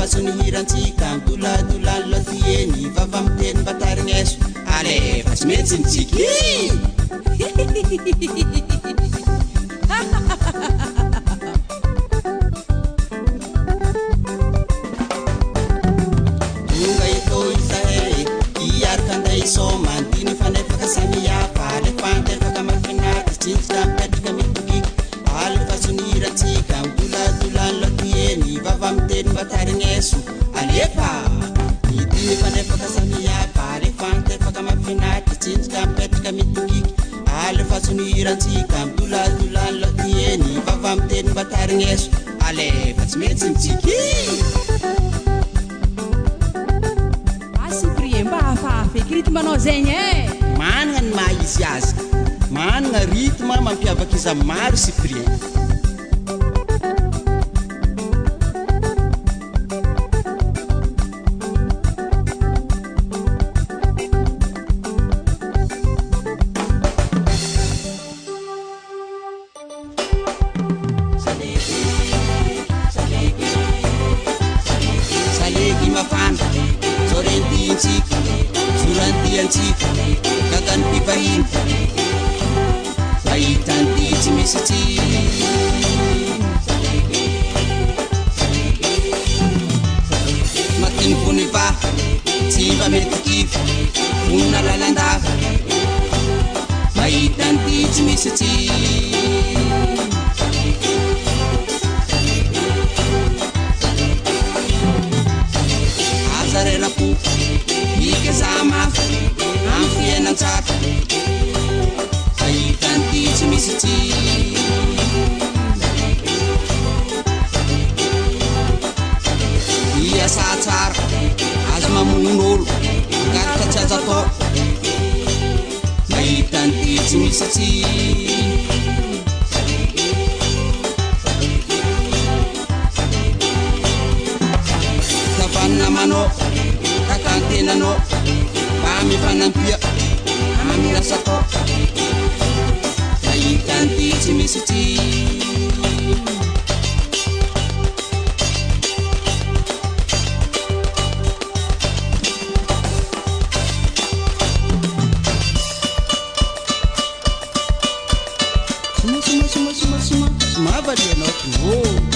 fasonihirantsika midoladolany latieny vava miteny mbatarigneso alefatsy metsy nitsika tonga eto isahe iaraka anday soma andiny fanefaka samihafa alefantefaka mafinaritra tsinjitra mipetraka mitokiky alefasonihirantsika midoladolany latieny vava miteny mbatarigneso alefa idiny fanefaka samihafa alefantefaka mafinaritra tsinjitra mipetraka mitokiky alefasonihirantsika midoladolany latieny vava miteny mbatarigneso alefa tsy metsy nitsika mba hafahafaky ritmanao zegny e manana ny maha izy azy manana ritme mampiavaka izy amin'ny maro cyprien salegy mafana zorentintsika zorantiantsika kakany mpivahiny fahitanty tsy misy tsy matiny vony va tsy mba mety kivy vonina lalandava fahitanty tsy misy tsy azarelako ike za mafy amy fiainantsata fahitanty tsy misy tsy iasa tsara azo mamonon'olo garaka tsy azo atao fahitanty tsy misy tsy tavaninamanao kakantenanao mba mifanampia amy rasatao fahitanty tsy misy tsy mavalianao tino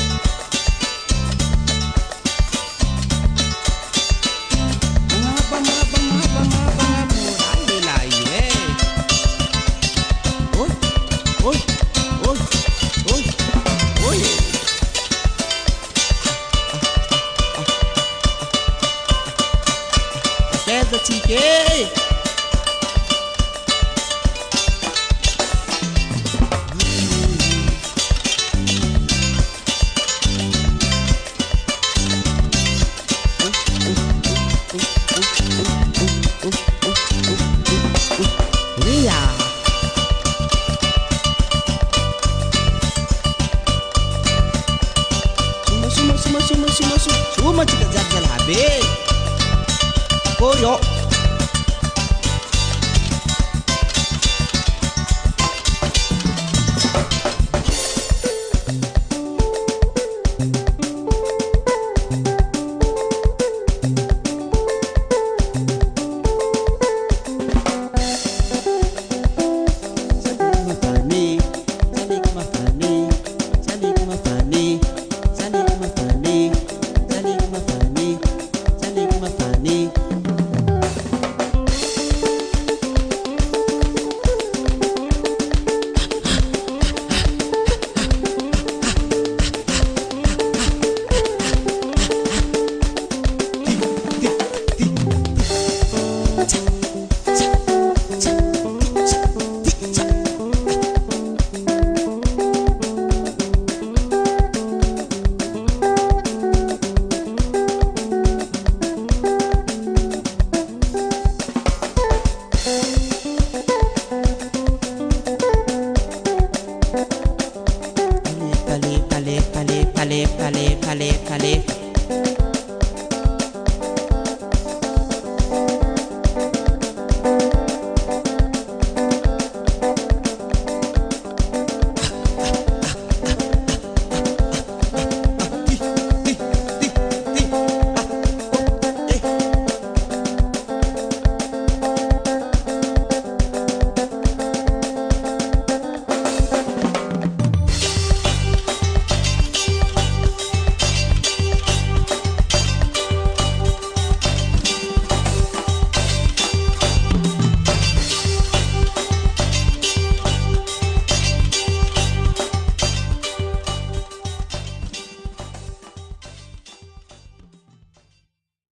pale